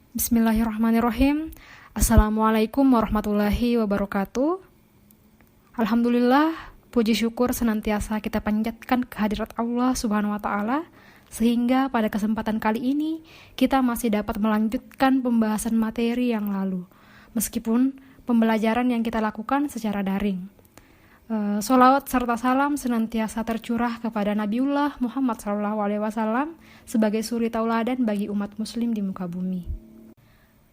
Bismillahirrahmanirrahim. Assalamualaikum warahmatullahi wabarakatuh. Alhamdulillah, puji syukur senantiasa kita panjatkan kehadirat Allah Subhanahu wa Ta'ala, sehingga pada kesempatan kali ini kita masih dapat melanjutkan pembahasan materi yang lalu, meskipun pembelajaran yang kita lakukan secara daring. Sholawat serta salam senantiasa tercurah kepada Nabiullah Muhammad SAW sebagai suri tauladan bagi umat muslim di muka bumi.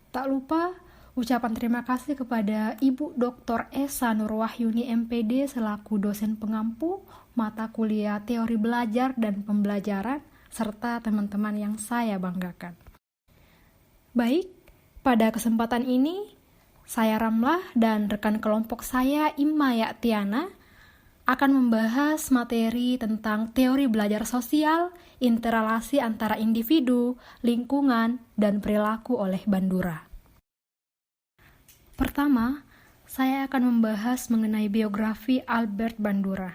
Tak lupa ucapan terima kasih kepada Ibu Dr. Esa Nurwahyuni MPD selaku dosen pengampu mata kuliah teori belajar dan pembelajaran serta teman-teman yang saya banggakan. Baik, pada kesempatan ini saya Ramlah dan rekan kelompok saya Imma Yaktiana akan membahas materi tentang teori belajar sosial, interrelasi antara individu, lingkungan, dan perilaku oleh Bandura. Pertama, saya akan membahas mengenai biografi Albert Bandura,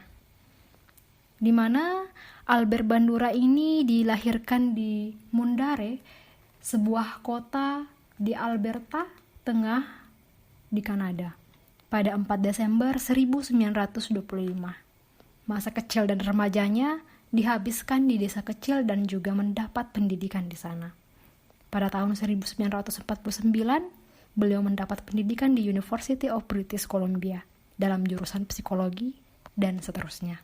di mana Albert Bandura ini dilahirkan di Mundare, sebuah kota di Alberta Tengah di Kanada, pada 4 Desember 1925. Masa kecil dan remajanya dihabiskan di desa kecil dan juga mendapat pendidikan di sana. Pada tahun 1949, beliau mendapat pendidikan di University of British Columbia dalam jurusan psikologi dan seterusnya.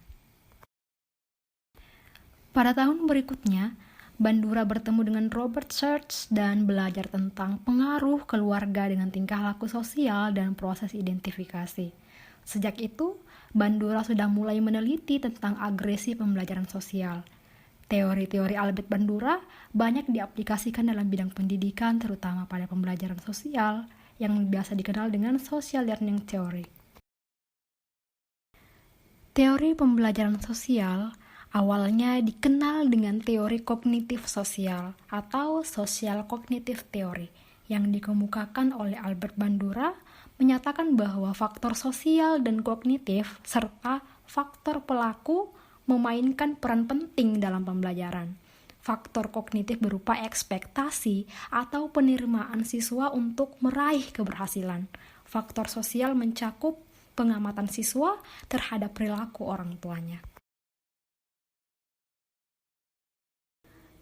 Pada tahun berikutnya, Bandura bertemu dengan Robert Church dan belajar tentang pengaruh keluarga dengan tingkah laku sosial dan proses identifikasi. Sejak itu, Bandura sudah mulai meneliti tentang agresi pembelajaran sosial. Teori-teori Albert Bandura banyak diaplikasikan dalam bidang pendidikan, terutama pada pembelajaran sosial yang biasa dikenal dengan social learning theory. Teori pembelajaran sosial awalnya dikenal dengan teori kognitif sosial atau social cognitive theory yang dikemukakan oleh Albert Bandura, menyatakan bahwa faktor sosial dan kognitif serta faktor pelaku memainkan peran penting dalam pembelajaran. Faktor kognitif berupa ekspektasi atau penerimaan siswa untuk meraih keberhasilan. Faktor sosial mencakup pengamatan siswa terhadap perilaku orang tuanya.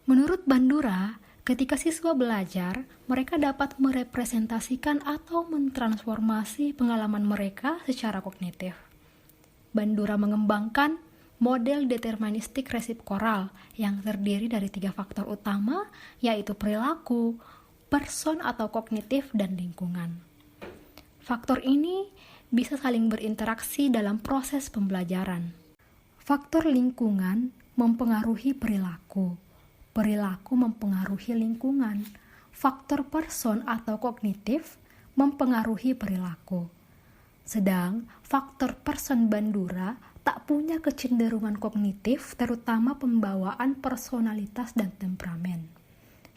Menurut Bandura, ketika siswa belajar, mereka dapat merepresentasikan atau mentransformasi pengalaman mereka secara kognitif. Bandura mengembangkan model deterministik resipkoral yang terdiri dari 3 faktor utama, yaitu perilaku, person atau kognitif, dan lingkungan. Faktor ini bisa saling berinteraksi dalam proses pembelajaran. Faktor lingkungan mempengaruhi perilaku, perilaku mempengaruhi lingkungan. Faktor person atau kognitif mempengaruhi perilaku. Sedang faktor person Bandura tak punya kecenderungan kognitif, terutama pembawaan personalitas dan temperamen.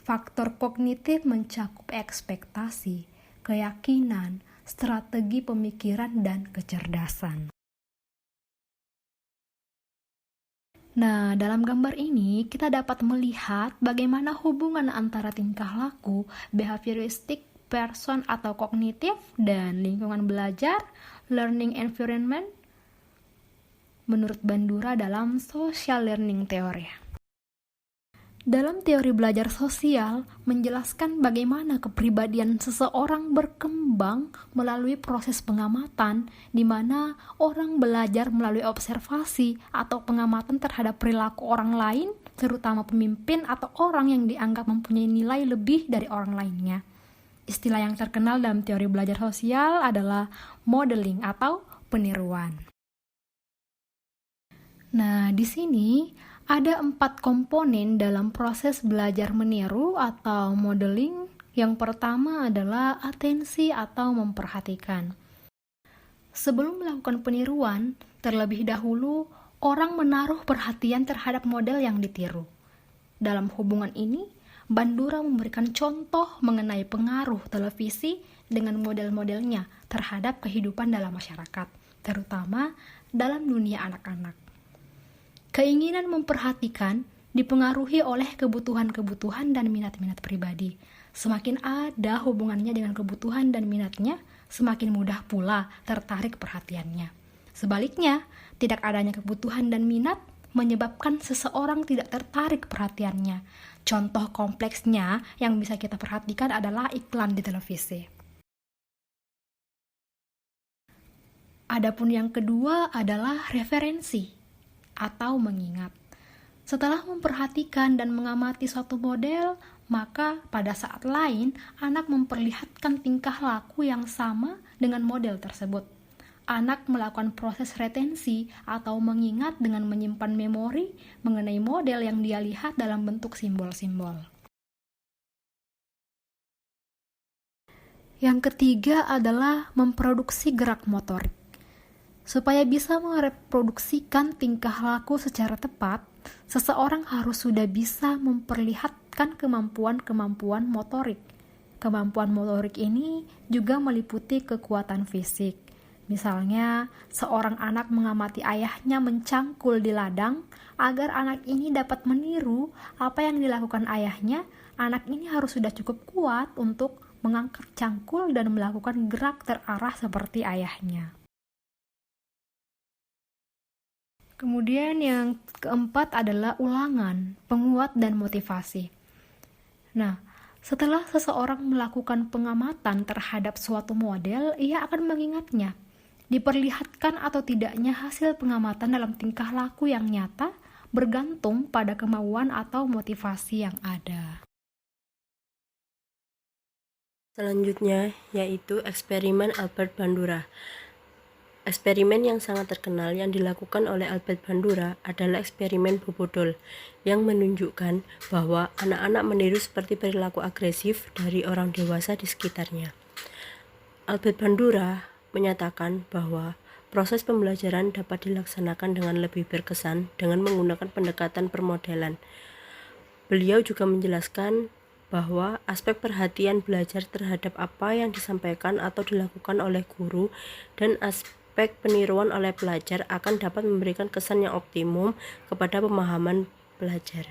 Faktor kognitif mencakup ekspektasi, keyakinan, strategi pemikiran, dan kecerdasan. Nah, dalam gambar ini kita dapat melihat bagaimana hubungan antara tingkah laku, behavioristik, person atau kognitif, dan lingkungan belajar, learning environment, menurut Bandura dalam social learning theory. Dalam teori belajar sosial, menjelaskan bagaimana kepribadian seseorang berkembang melalui proses pengamatan, di mana orang belajar melalui observasi atau pengamatan terhadap perilaku orang lain, terutama pemimpin atau orang yang dianggap mempunyai nilai lebih dari orang lainnya. Istilah yang terkenal dalam teori belajar sosial adalah modeling atau peniruan. Nah, di sini ada 4 komponen dalam proses belajar meniru atau modeling. Yang pertama adalah atensi atau memperhatikan. Sebelum melakukan peniruan, terlebih dahulu orang menaruh perhatian terhadap model yang ditiru. Dalam hubungan ini, Bandura memberikan contoh mengenai pengaruh televisi dengan model-modelnya terhadap kehidupan dalam masyarakat, terutama dalam dunia anak-anak. Keinginan memperhatikan dipengaruhi oleh kebutuhan-kebutuhan dan minat-minat pribadi. Semakin ada hubungannya dengan kebutuhan dan minatnya, semakin mudah pula tertarik perhatiannya. Sebaliknya, tidak adanya kebutuhan dan minat menyebabkan seseorang tidak tertarik perhatiannya. Contoh kompleksnya yang bisa kita perhatikan adalah iklan di televisi. Adapun yang kedua adalah referensi atau mengingat. Setelah memperhatikan dan mengamati suatu model, maka pada saat lain anak memperlihatkan tingkah laku yang sama dengan model tersebut. Anak melakukan proses retensi atau mengingat dengan menyimpan memori mengenai model yang dia lihat dalam bentuk simbol-simbol. Yang ketiga adalah memproduksi gerak motorik. Supaya bisa mereproduksikan tingkah laku secara tepat, seseorang harus sudah bisa memperlihatkan kemampuan-kemampuan motorik. Kemampuan motorik ini juga meliputi kekuatan fisik. Misalnya, seorang anak mengamati ayahnya mencangkul di ladang. Agar anak ini dapat meniru apa yang dilakukan ayahnya, anak ini harus sudah cukup kuat untuk mengangkat cangkul dan melakukan gerak terarah seperti ayahnya. Kemudian yang keempat adalah ulangan, penguat, dan motivasi. Nah, setelah seseorang melakukan pengamatan terhadap suatu model, ia akan mengingatnya. Diperlihatkan atau tidaknya hasil pengamatan dalam tingkah laku yang nyata bergantung pada kemauan atau motivasi yang ada. Selanjutnya yaitu eksperimen Albert Bandura. Eksperimen yang sangat terkenal yang dilakukan oleh Albert Bandura adalah eksperimen Bobodol yang menunjukkan bahwa anak-anak meniru seperti perilaku agresif dari orang dewasa di sekitarnya. Albert Bandura menyatakan bahwa proses pembelajaran dapat dilaksanakan dengan lebih berkesan dengan menggunakan pendekatan permodelan. Beliau juga menjelaskan bahwa aspek perhatian belajar terhadap apa yang disampaikan atau dilakukan oleh guru dan aspek peniruan oleh pelajar akan dapat memberikan kesan yang optimum kepada pemahaman pelajar.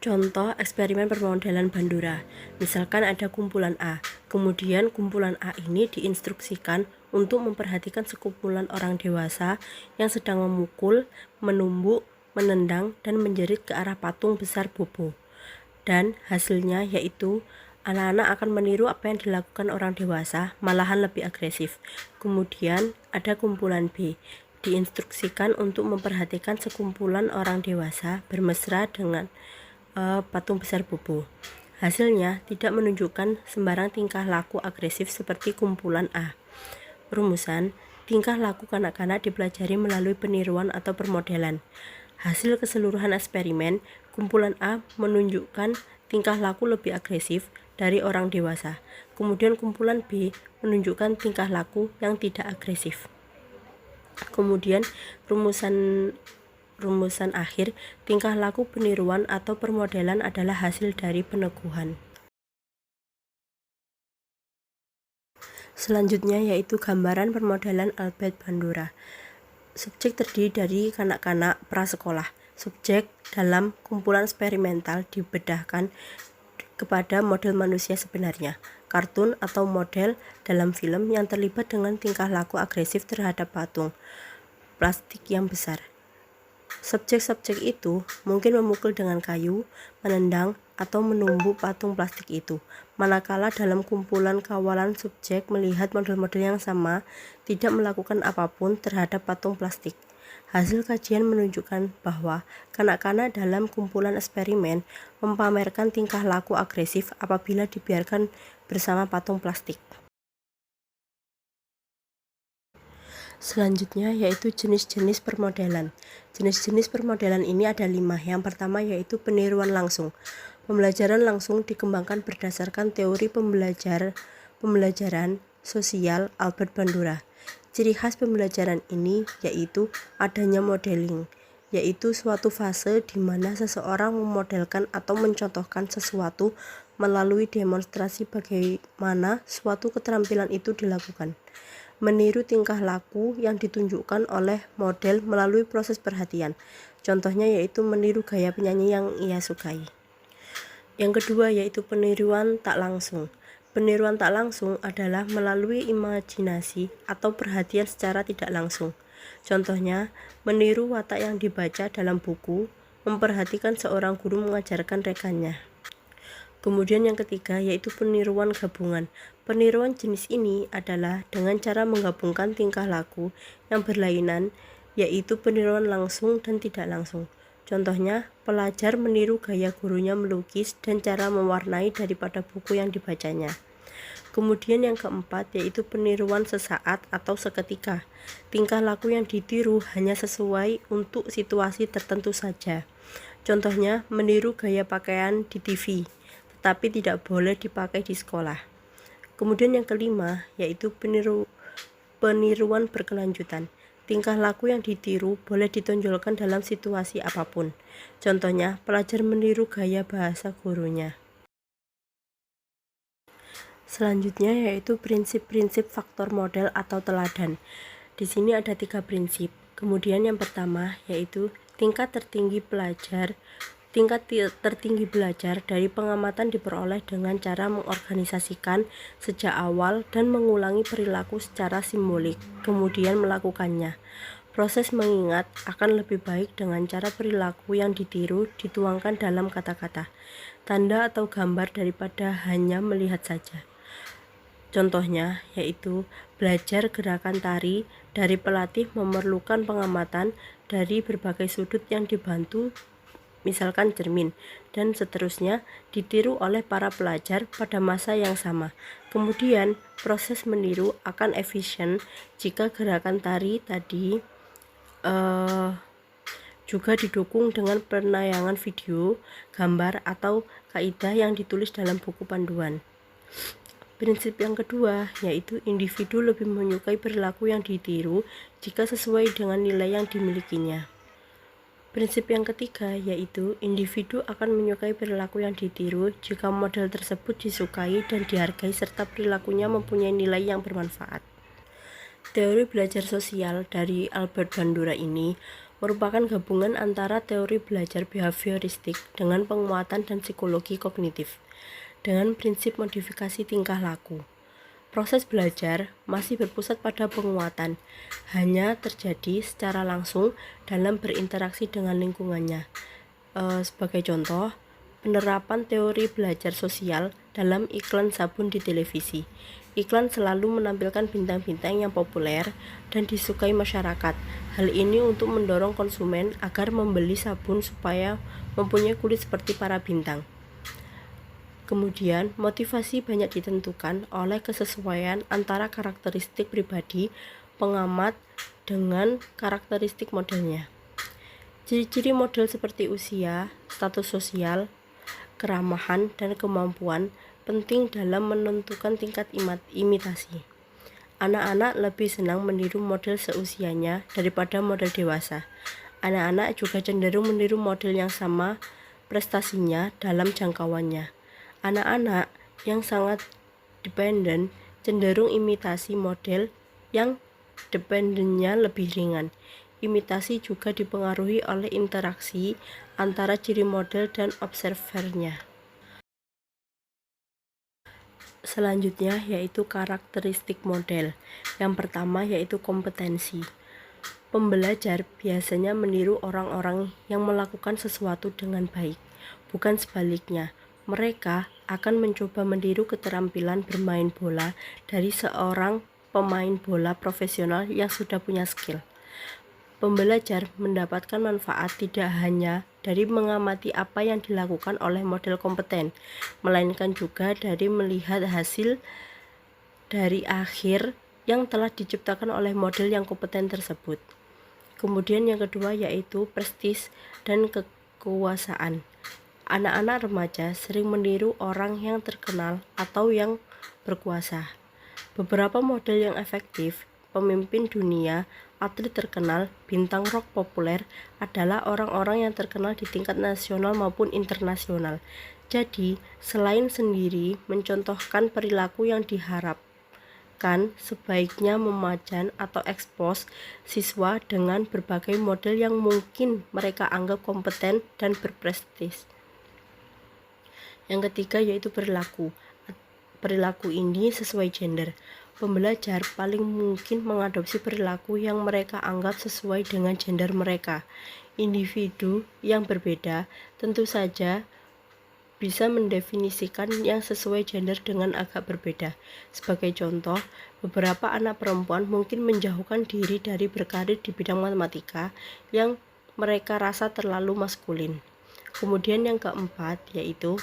Contoh eksperimen permodelan Bandura. Misalkan ada kumpulan A, kemudian kumpulan A ini diinstruksikan untuk memperhatikan sekumpulan orang dewasa yang sedang memukul, menumbuk, menendang, dan menjerit ke arah patung besar Bobo. Dan hasilnya yaitu anak-anak akan meniru apa yang dilakukan orang dewasa, malahan lebih agresif. Kemudian ada kumpulan B, diinstruksikan untuk memperhatikan sekumpulan orang dewasa bermesra dengan patung besar Bobo. Hasilnya tidak menunjukkan sembarang tingkah laku agresif seperti kumpulan A. Rumusan, tingkah laku kanak-kanak dipelajari melalui peniruan atau permodelan. Hasil keseluruhan eksperimen, kumpulan A menunjukkan tingkah laku lebih agresif dari orang dewasa. Kemudian kumpulan B menunjukkan tingkah laku yang tidak agresif. Kemudian rumusan akhir, tingkah laku peniruan atau permodelan adalah hasil dari peneguhan. Selanjutnya yaitu gambaran permodelan Albert Bandura. Subjek terdiri dari kanak-kanak prasekolah. Subjek dalam kumpulan eksperimental dibedahkan kepada model manusia sebenarnya, kartun atau model dalam film yang terlibat dengan tingkah laku agresif terhadap patung plastik yang besar. Subjek-subjek itu mungkin memukul dengan kayu, menendang, atau menumbuk patung plastik itu. Manakala dalam kumpulan kawalan subjek melihat model-model yang sama, tidak melakukan apapun terhadap patung plastik. Hasil kajian menunjukkan bahwa kanak-kanak dalam kumpulan eksperimen mempamerkan tingkah laku agresif apabila dibiarkan bersama patung plastik. Selanjutnya yaitu jenis-jenis permodelan. Jenis-jenis permodelan ini ada 5. Yang pertama yaitu peniruan langsung. Pembelajaran langsung dikembangkan berdasarkan teori pembelajaran sosial Albert Bandura. Ciri khas pembelajaran ini yaitu adanya modeling, yaitu suatu fase di mana seseorang memodelkan atau mencontohkan sesuatu melalui demonstrasi bagaimana suatu keterampilan itu dilakukan. meniru tingkah laku yang ditunjukkan oleh model melalui proses perhatian. Contohnya yaitu meniru gaya penyanyi yang ia sukai. Yang kedua yaitu peniruan tak langsung. Peniruan tak langsung adalah melalui imajinasi atau perhatian secara tidak langsung. Contohnya, meniru watak yang dibaca dalam buku, memperhatikan seorang guru mengajarkan rekannya. Kemudian yang ketiga yaitu peniruan gabungan. Peniruan jenis ini adalah dengan cara menggabungkan tingkah laku yang berlainan, yaitu peniruan langsung dan tidak langsung. Contohnya, pelajar meniru gaya gurunya melukis dan cara mewarnai daripada buku yang dibacanya. Kemudian yang keempat yaitu peniruan sesaat atau seketika. Tingkah laku yang ditiru hanya sesuai untuk situasi tertentu saja. Contohnya, meniru gaya pakaian di TV, tetapi tidak boleh dipakai di sekolah. Kemudian yang kelima yaitu peniruan berkelanjutan. Tingkah laku yang ditiru boleh ditonjolkan dalam situasi apapun. Contohnya, pelajar meniru gaya bahasa gurunya. Selanjutnya yaitu prinsip-prinsip faktor model atau teladan. Di sini ada 3 prinsip. Kemudian yang pertama yaitu tingkat tertinggi belajar dari pengamatan diperoleh dengan cara mengorganisasikan sejak awal dan mengulangi perilaku secara simbolik, kemudian melakukannya. Proses mengingat akan lebih baik dengan cara perilaku yang ditiru dituangkan dalam kata-kata, tanda atau gambar daripada hanya melihat saja. Contohnya yaitu belajar gerakan tari dari pelatih memerlukan pengamatan dari berbagai sudut yang dibantu, misalkan cermin, dan seterusnya ditiru oleh para pelajar pada masa yang sama. Kemudian proses meniru akan efisien jika gerakan tari tadi juga didukung dengan penayangan video, gambar, atau kaidah yang ditulis dalam buku panduan. Prinsip yang kedua yaitu individu lebih menyukai perilaku yang ditiru jika sesuai dengan nilai yang dimilikinya. Prinsip yang ketiga yaitu individu akan menyukai perilaku yang ditiru jika model tersebut disukai dan dihargai serta perilakunya mempunyai nilai yang bermanfaat. Teori belajar sosial dari Albert Bandura ini merupakan gabungan antara teori belajar behavioristik dengan penguatan dan psikologi kognitif dengan prinsip modifikasi tingkah laku. Proses belajar masih berpusat pada penguatan, hanya terjadi secara langsung dalam berinteraksi dengan lingkungannya. Sebagai contoh, penerapan teori belajar sosial dalam iklan sabun di televisi. Iklan selalu menampilkan bintang-bintang yang populer dan disukai masyarakat. Hal ini untuk mendorong konsumen agar membeli sabun supaya mempunyai kulit seperti para bintang. Kemudian, motivasi banyak ditentukan oleh kesesuaian antara karakteristik pribadi pengamat dengan karakteristik modelnya. Ciri-ciri model seperti usia, status sosial, keramahan, dan kemampuan penting dalam menentukan tingkat imitasi. Anak-anak lebih senang meniru model seusianya daripada model dewasa. Anak-anak juga cenderung meniru model yang sama prestasinya dalam jangkauannya. Anak-anak yang sangat dependen cenderung imitasi model yang dependennya lebih ringan. Imitasi juga dipengaruhi oleh interaksi antara ciri model dan observernya. Selanjutnya yaitu karakteristik model. Yang pertama yaitu kompetensi. Pembelajar biasanya meniru orang-orang yang melakukan sesuatu dengan baik, bukan sebaliknya. Mereka akan mencoba meniru keterampilan bermain bola dari seorang pemain bola profesional yang sudah punya skill. Pembelajar mendapatkan manfaat tidak hanya dari mengamati apa yang dilakukan oleh model kompeten, melainkan juga dari melihat hasil dari akhir yang telah diciptakan oleh model yang kompeten tersebut. Kemudian yang kedua yaitu prestis dan kekuasaan. Anak-anak remaja sering meniru orang yang terkenal atau yang berkuasa. Beberapa model yang efektif, pemimpin dunia, atlet terkenal, bintang rock populer adalah orang-orang yang terkenal di tingkat nasional maupun internasional. Jadi, selain sendiri mencontohkan perilaku yang diharap Bahkan sebaiknya memajan atau ekspos siswa dengan berbagai model yang mungkin mereka anggap kompeten dan berprestis. Yang ketiga yaitu perilaku. Perilaku ini sesuai gender. Pembelajar paling mungkin mengadopsi perilaku yang mereka anggap sesuai dengan gender mereka. Individu yang berbeda tentu saja bisa mendefinisikan yang sesuai gender dengan agak berbeda. Sebagai contoh, beberapa anak perempuan mungkin menjauhkan diri dari berkarir di bidang matematika yang mereka rasa terlalu maskulin. Kemudian yang keempat yaitu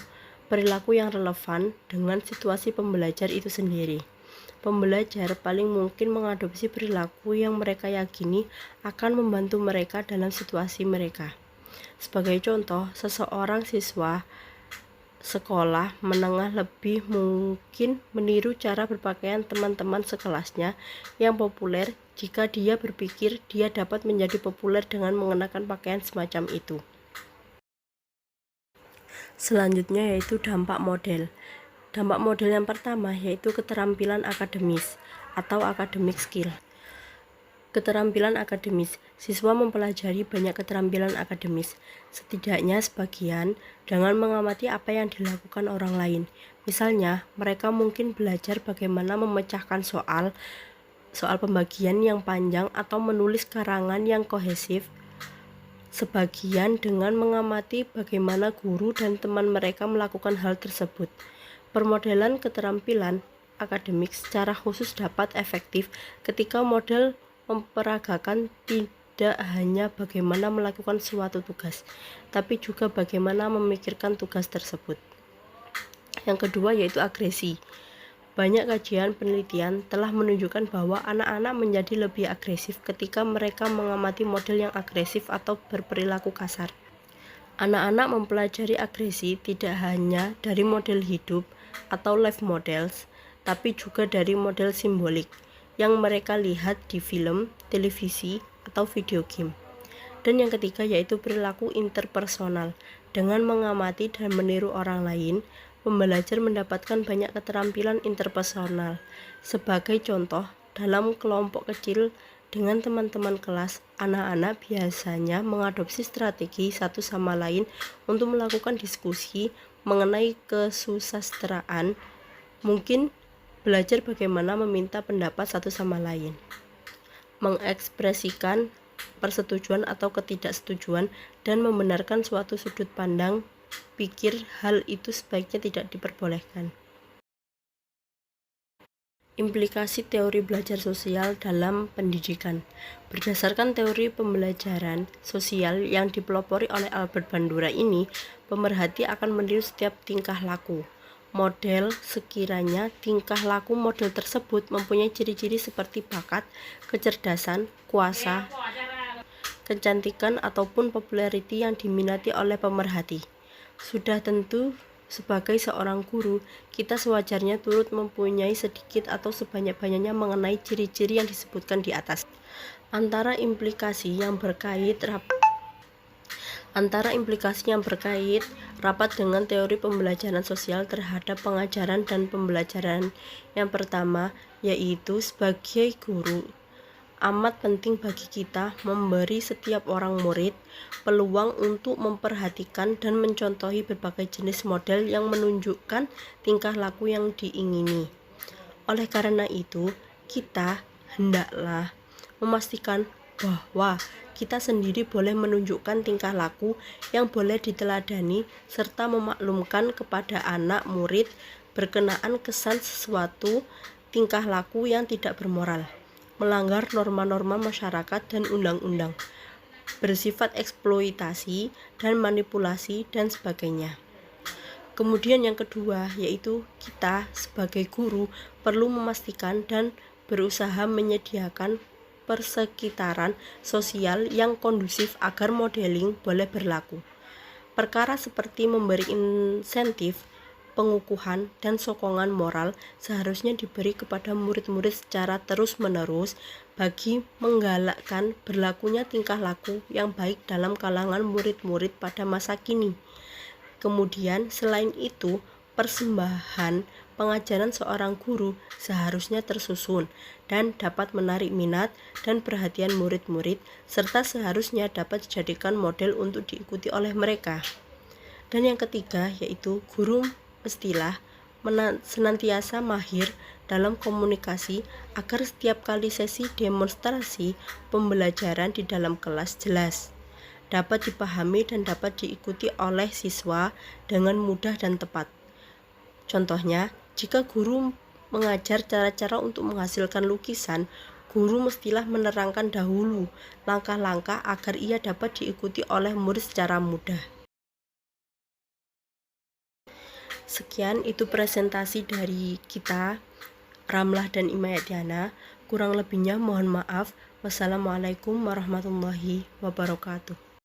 perilaku yang relevan dengan situasi pembelajar itu sendiri. Pembelajar paling mungkin mengadopsi perilaku yang mereka yakini akan membantu mereka dalam situasi mereka. Sebagai contoh, seseorang siswa sekolah menengah lebih mungkin meniru cara berpakaian teman-teman sekelasnya yang populer jika dia berpikir dia dapat menjadi populer dengan mengenakan pakaian semacam itu. Selanjutnya yaitu dampak model. Dampak model yang pertama yaitu keterampilan akademis atau academic skill. Keterampilan akademis. Siswa mempelajari banyak keterampilan akademis, setidaknya sebagian, dengan mengamati apa yang dilakukan orang lain. Misalnya, mereka mungkin belajar bagaimana memecahkan soal pembagian yang panjang atau menulis karangan yang kohesif. Sebagian dengan mengamati bagaimana guru dan teman mereka melakukan hal tersebut. Permodelan keterampilan akademik secara khusus dapat efektif ketika model memperagakan tidak hanya bagaimana melakukan suatu tugas, tapi juga bagaimana memikirkan tugas tersebut. Yang kedua yaitu agresi. Banyak kajian penelitian telah menunjukkan bahwa anak-anak menjadi lebih agresif ketika mereka mengamati model yang agresif atau berperilaku kasar. Anak-anak mempelajari agresi tidak hanya dari model hidup atau live models, tapi juga dari model simbolik yang mereka lihat di film, televisi, atau video game. Dan yang ketiga yaitu perilaku interpersonal. Dengan mengamati dan meniru orang lain, pembelajar mendapatkan banyak keterampilan interpersonal. Sebagai contoh, dalam kelompok kecil dengan teman-teman kelas, anak-anak biasanya mengadopsi strategi satu sama lain untuk melakukan diskusi mengenai kesusastraan, mungkin belajar bagaimana meminta pendapat satu sama lain, mengekspresikan persetujuan atau ketidaksetujuan, dan membenarkan suatu sudut pandang pikir. Hal itu sebaiknya tidak diperbolehkan. Implikasi teori belajar sosial dalam pendidikan. Berdasarkan teori pembelajaran sosial yang dipelopori oleh Albert Bandura ini, pemerhati akan meniru setiap tingkah laku model sekiranya tingkah laku model tersebut mempunyai ciri-ciri seperti bakat, kecerdasan, kuasa, kecantikan, ataupun populariti yang diminati oleh pemerhati. Sudah tentu sebagai seorang guru, kita sewajarnya turut mempunyai sedikit atau sebanyak-banyaknya mengenai ciri-ciri yang disebutkan di atas. Antara implikasi yang berkait rapat dengan teori pembelajaran sosial terhadap pengajaran dan pembelajaran. Yang pertama, yaitu sebagai guru, amat penting bagi kita memberi setiap orang murid peluang untuk memperhatikan dan mencontohi berbagai jenis model yang menunjukkan tingkah laku yang diingini. Oleh karena itu, kita hendaklah memastikan bahwa kita sendiri boleh menunjukkan tingkah laku yang boleh diteladani serta memaklumkan kepada anak murid berkenaan kesan sesuatu tingkah laku yang tidak bermoral, melanggar norma-norma masyarakat dan undang-undang, bersifat eksploitasi dan manipulasi dan sebagainya. Kemudian yang kedua yaitu kita sebagai guru perlu memastikan dan berusaha menyediakan persekitaran sosial yang kondusif agar modeling boleh berlaku. Perkara seperti memberi insentif, pengukuhan, dan sokongan moral seharusnya diberi kepada murid-murid secara terus-menerus bagi menggalakkan berlakunya tingkah laku yang baik dalam kalangan murid-murid pada masa kini. Kemudian selain itu, persembahan pengajaran seorang guru seharusnya tersusun dan dapat menarik minat dan perhatian murid-murid, serta seharusnya dapat dijadikan model untuk diikuti oleh mereka. Dan yang ketiga yaitu guru mestilah senantiasa mahir dalam komunikasi agar setiap kali sesi demonstrasi pembelajaran di dalam kelas jelas, dapat dipahami dan dapat diikuti oleh siswa dengan mudah dan tepat. Contohnya, jika guru mengajar cara-cara untuk menghasilkan lukisan, guru mestilah menerangkan dahulu langkah-langkah agar ia dapat diikuti oleh murid secara mudah. Sekian itu presentasi dari kita, Ramlah dan Imayatiana. Kurang lebihnya mohon maaf. Wassalamualaikum warahmatullahi wabarakatuh.